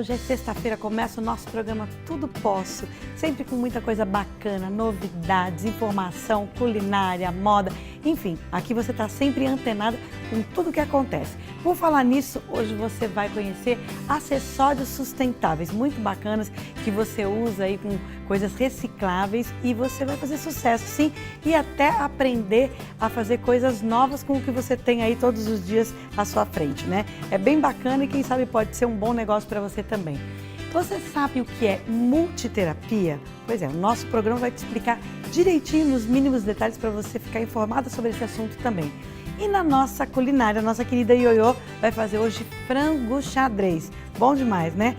hoje é sexta-feira, começa o nosso programa Tudo Posso, sempre com muita coisa bacana, novidades, informação, culinária, moda, enfim, aqui você está sempre antenado com tudo o que acontece. Por falar nisso, hoje você vai conhecer acessórios sustentáveis, muito bacanas, que você usa aí com coisas recicláveis e você vai fazer sucesso, sim, e até aprender a fazer coisas novas com o que você tem aí todos os dias à sua frente, né? É bem bacana e quem sabe pode ser um bom negócio para você também. Você sabe o que é multiterapia? Pois é, o nosso programa vai te explicar direitinho nos mínimos detalhes para você ficar informada sobre esse assunto também. E na nossa culinária, a nossa querida Ioiô vai fazer hoje frango xadrez. Bom demais, né?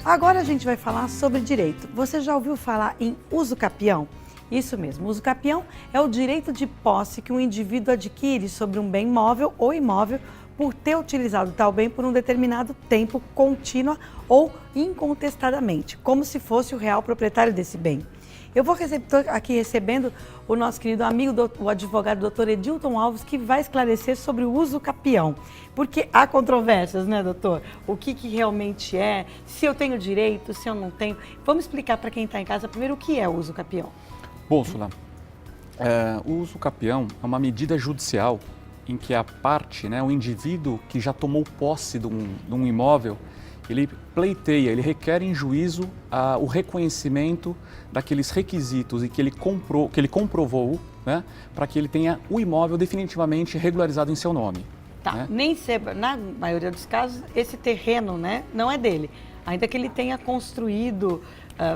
Agora a gente vai falar sobre direito. Você já ouviu falar em uso capião? Isso mesmo, uso capião é o direito de posse que um indivíduo adquire sobre um bem móvel ou imóvel por ter utilizado tal bem por um determinado tempo, contínua ou incontestadamente, como se fosse o real proprietário desse bem. Eu vou aqui recebendo o nosso querido amigo, o advogado Dr. Edilton Alves, que vai esclarecer sobre o uso capião. Porque há controvérsias, né, doutor? O que realmente é, se eu tenho direito, se eu não tenho. Vamos explicar para quem está em casa primeiro o que é o uso capião. Bom, Sula, o uso capião é uma medida judicial em que a parte, né, o indivíduo que já tomou posse de um imóvel, ele pleiteia, ele requer em juízo o reconhecimento daqueles requisitos e que ele comprovou, né, para que ele tenha o imóvel definitivamente regularizado em seu nome. Tá, né? Nem sempre, na maioria dos casos, esse terreno, né, não é dele. Ainda que ele tenha construído,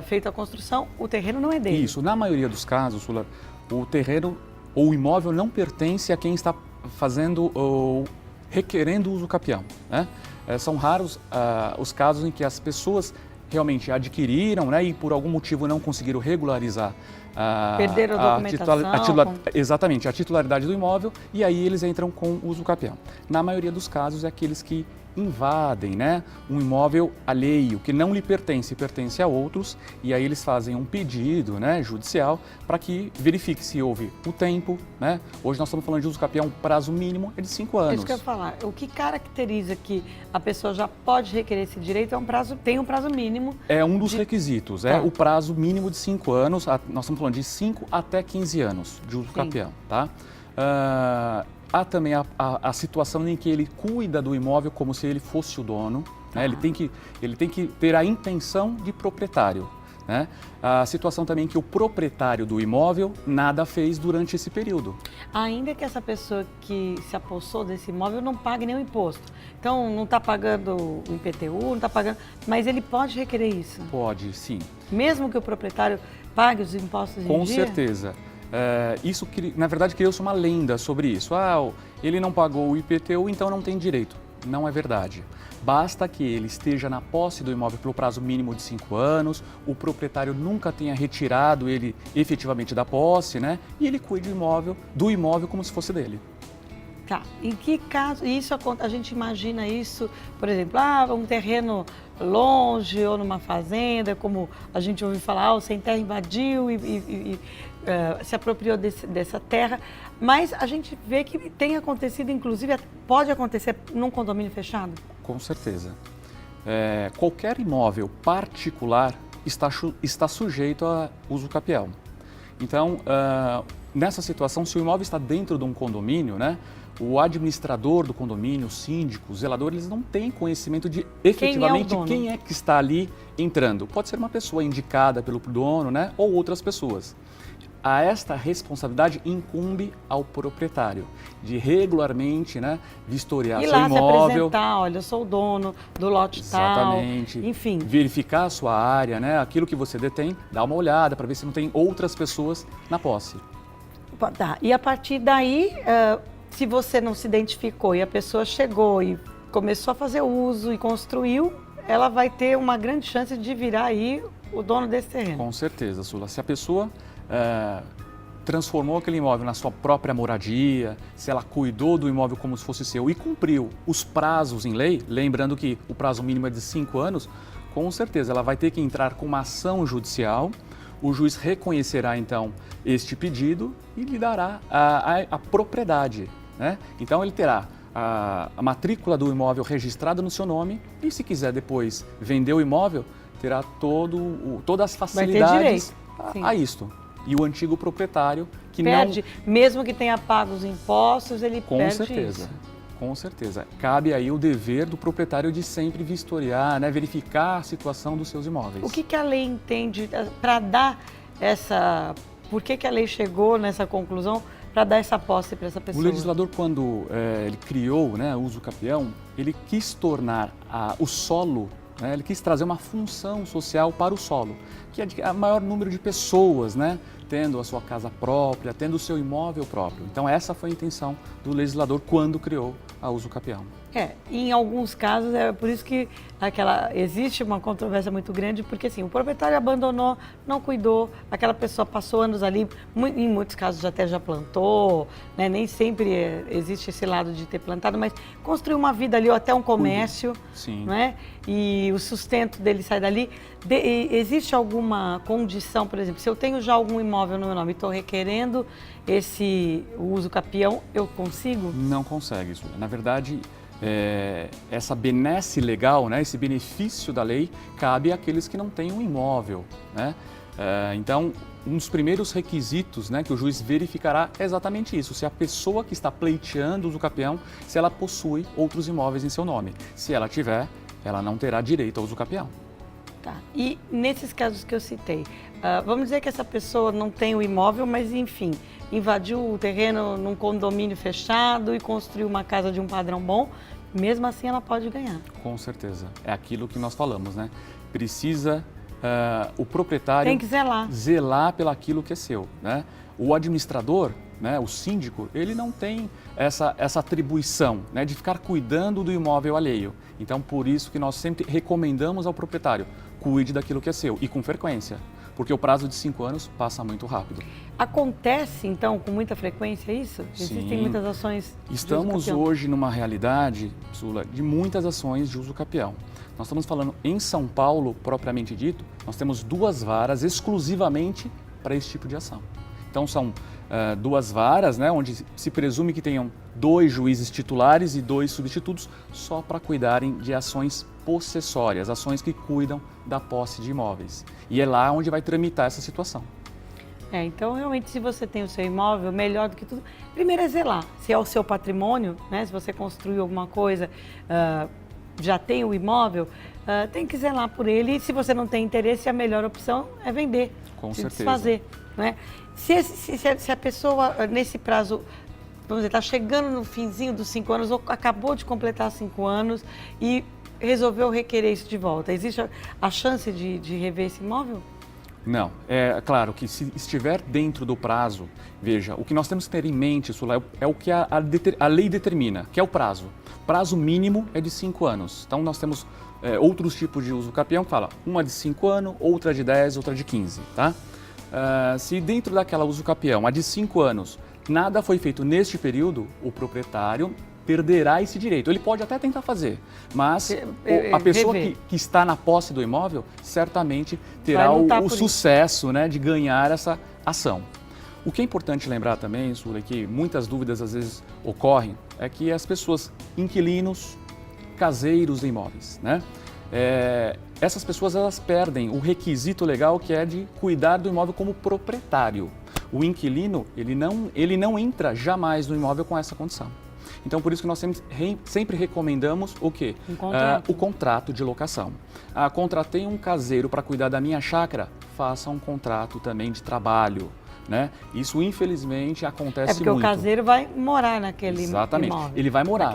feito a construção, o terreno não é dele. Isso, na maioria dos casos, Sula, o terreno ou o imóvel não pertence a quem está fazendo ou requerendo o uso capião, né? São raros os casos em que as pessoas realmente adquiriram, né, e por algum motivo não conseguiram regularizar perderam a documentação. Exatamente, a titularidade do imóvel, e aí eles entram com o uso capião. Na maioria dos casos é aqueles que invadem, né, um imóvel alheio, que não lhe pertence, pertence a outros, e aí eles fazem um pedido, né, judicial para que verifique se houve o tempo, né? Hoje nós estamos falando de uso capião, prazo mínimo é de 5 anos. Isso que eu ia falar, o que caracteriza que a pessoa já pode requerer esse direito tem um prazo mínimo. É um dos requisitos, é o prazo mínimo de 5 anos, nós estamos falando de 5 até 15 anos de uso capião, tá? Há também a situação em que ele cuida do imóvel como se ele fosse o dono, né? Ele tem que ter a intenção de proprietário, né? A situação também em que o proprietário do imóvel nada fez durante esse período. Ainda que essa pessoa que se apossou desse imóvel não pague nenhum imposto. Então, não está pagando o IPTU, não está pagando, mas ele pode requerer isso? Pode, sim. Mesmo que o proprietário pague os impostos em dia? Com certeza. Isso, na verdade, criou-se uma lenda sobre isso. Ele não pagou o IPTU, então não tem direito. Não é verdade. Basta que ele esteja na posse do imóvel pelo prazo mínimo de 5 anos, o proprietário nunca tenha retirado ele efetivamente da posse, né? E ele cuide do imóvel como se fosse dele. Tá. Em que caso, a gente imagina isso, por exemplo, um terreno longe ou numa fazenda, como a gente ouve falar, o sem terra invadiu e se apropriou dessa terra, mas a gente vê que tem acontecido, inclusive pode acontecer num condomínio fechado? Com certeza. Qualquer imóvel particular está sujeito a uso capião. Então, nessa situação, se o imóvel está dentro de um condomínio, né, o administrador do condomínio, o síndico, o zelador, eles não têm conhecimento de efetivamente quem é que está ali entrando. Pode ser uma pessoa indicada pelo dono, né, ou outras pessoas. Esta responsabilidade incumbe ao proprietário de regularmente, né, vistoriar seu imóvel. E lá se apresentar, olha, eu sou o dono do lote tal. Exatamente. Enfim. Verificar a sua área, né, aquilo que você detém, dar uma olhada para ver se não tem outras pessoas na posse. Tá. E a partir daí, se você não se identificou e a pessoa chegou e começou a fazer uso e construiu, ela vai ter uma grande chance de virar aí o dono desse terreno. Com certeza, Sula. Se a pessoa transformou aquele imóvel na sua própria moradia, se ela cuidou do imóvel como se fosse seu e cumpriu os prazos em lei, lembrando que o prazo mínimo é de 5 anos, com certeza ela vai ter que entrar com uma ação judicial, o juiz reconhecerá então este pedido e lhe dará a propriedade, né? Então ele terá a matrícula do imóvel registrada no seu nome e se quiser depois vender o imóvel, terá todas as facilidades a isto. E o antigo proprietário que perde, mesmo que tenha pago os impostos, ele perde isso. Com certeza. Cabe aí o dever do proprietário de sempre vistoriar, né, verificar a situação dos seus imóveis. O que a lei entende para dar essa... Por que a lei chegou nessa conclusão para dar essa posse para essa pessoa? O legislador, quando ele criou, né, o uso capião, ele quis tornar o solo, né, ele quis trazer uma função social para o solo, que é de maior número de pessoas, né, tendo a sua casa própria, tendo o seu imóvel próprio. Então essa foi a intenção do legislador quando criou a uso capião. Em alguns casos é por isso que existe uma controvérsia muito grande, porque assim, o proprietário abandonou, não cuidou, aquela pessoa passou anos ali, em muitos casos até já plantou, né? Nem sempre existe esse lado de ter plantado, mas construiu uma vida ali, ou até um comércio, né? E o sustento dele sai dali. Existe alguma condição, por exemplo, se eu tenho já algum imóvel no meu nome e estou requerendo o uso capião, eu consigo? Não consegue, isso. Na verdade, essa benesse legal, né, esse benefício da lei, cabe àqueles que não têm um imóvel, né? Então, um dos primeiros requisitos, né, que o juiz verificará é exatamente isso, se a pessoa que está pleiteando o uso capião, se ela possui outros imóveis em seu nome. Se ela tiver, ela não terá direito ao uso capião. Tá. E nesses casos que eu citei, vamos dizer que essa pessoa não tem o imóvel, mas enfim, invadiu o terreno num condomínio fechado e construiu uma casa de um padrão bom, mesmo assim ela pode ganhar. Com certeza. É aquilo que nós falamos, né? Precisa o proprietário tem que zelar pelaquilo que é seu, né? O administrador, né, o síndico, ele não tem essa atribuição, né, de ficar cuidando do imóvel alheio. Então, por isso que nós sempre recomendamos ao proprietário, cuide daquilo que é seu e com frequência, porque o prazo de 5 anos passa muito rápido. Acontece, então, com muita frequência isso? Existem Sim. muitas ações de Estamos uso capião? hoje numa realidade, Sula, de muitas ações de uso capião. Nós estamos falando em São Paulo, propriamente dito, nós temos 2 varas exclusivamente para esse tipo de ação. Então, são 2 varas, né, onde se presume que tenham 2 juízes titulares e 2 substitutos só para cuidarem de ações possessórias, ações que cuidam da posse de imóveis. E é lá onde vai tramitar essa situação. Então, realmente, se você tem o seu imóvel, melhor do que tudo, primeiro é zelar. Se é o seu patrimônio, né, se você construiu alguma coisa, já tem o imóvel, tem que zelar por ele. E se você não tem interesse, a melhor opção é vender, se desfazer. Né? Se a pessoa, nesse prazo, vamos dizer, está chegando no finzinho dos 5 anos ou acabou de completar 5 anos e resolveu requerer isso de volta, existe a chance de rever esse imóvel? Não, é claro que se estiver dentro do prazo, veja, o que nós temos que ter em mente, Sula, é o que a lei determina, que é o prazo. Prazo mínimo é de 5 anos. Então nós temos outros tipos de uso capião que fala, uma de 5 anos, outra de 10, outra de 15, tá? Se dentro daquela uso capião, a de 5 anos, nada foi feito neste período, o proprietário perderá esse direito. Ele pode até tentar fazer, mas a pessoa que está na posse do imóvel certamente terá o sucesso, né, de ganhar essa ação. O que é importante lembrar também, Sula, é que muitas dúvidas às vezes ocorrem, é que as pessoas, inquilinos, caseiros de imóveis, né? Essas pessoas elas perdem o requisito legal que é de cuidar do imóvel como proprietário. O inquilino, ele não entra jamais no imóvel com essa condição. Então, por isso que nós sempre recomendamos o quê? O contrato de locação. Contratei um caseiro para cuidar da minha chácara, faça um contrato também de trabalho. Né? Isso, infelizmente, acontece muito. Porque o caseiro vai morar naquele Exatamente. imóvel. Ele vai morar.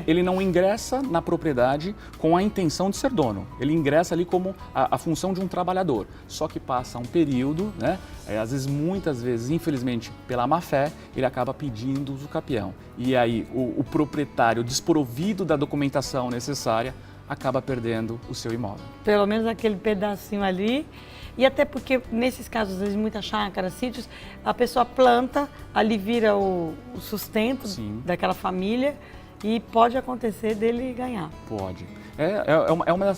Ele não ingressa na propriedade com a intenção de ser dono. Ele ingressa ali como a função de um trabalhador. Só que passa um período, né? Às vezes, muitas vezes, infelizmente, pela má fé, ele acaba pedindo uso capião. E aí, o proprietário, desprovido da documentação necessária, acaba perdendo o seu imóvel. Pelo menos aquele pedacinho ali. E até porque, nesses casos, às vezes, muitas chácaras, sítios, a pessoa planta, ali vira o sustento daquela família e pode acontecer dele ganhar. Pode.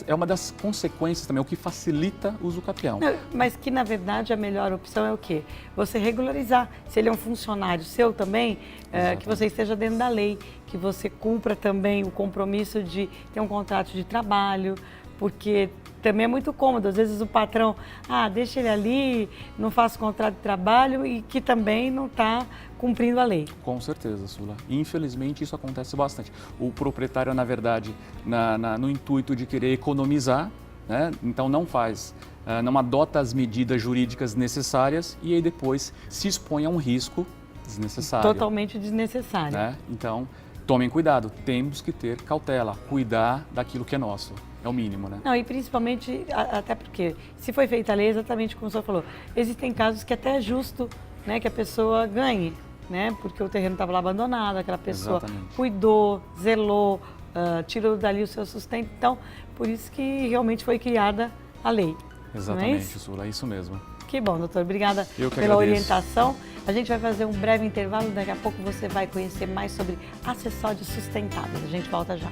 É uma das consequências também, o que facilita o uso capião. Não, mas que, na verdade, a melhor opção é o quê? Você regularizar. Se ele é um funcionário seu também, que você esteja dentro da lei, que você cumpra também o compromisso de ter um contrato de trabalho, porque também é muito cômodo. Às vezes o patrão, deixa ele ali, não faz contrato de trabalho e que também não está cumprindo a lei. Com certeza, Sula. Infelizmente isso acontece bastante. O proprietário, na verdade, no intuito de querer economizar, né? Então não adota as medidas jurídicas necessárias e aí depois se expõe a um risco desnecessário. Totalmente desnecessário. Né? Então, tomem cuidado, temos que ter cautela, cuidar daquilo que é nosso. É o mínimo, né? Não, e principalmente, até porque, se foi feita a lei, exatamente como o senhor falou, existem casos que até é justo, né, que a pessoa ganhe, né, porque o terreno estava lá abandonado, aquela pessoa cuidou, zelou, tirou dali o seu sustento. Então, por isso que realmente foi criada a lei. Exatamente, Sula, é isso mesmo. Que bom, doutor. Obrigada pela orientação. A gente vai fazer um breve intervalo, daqui a pouco você vai conhecer mais sobre acessórios sustentáveis. A gente volta já.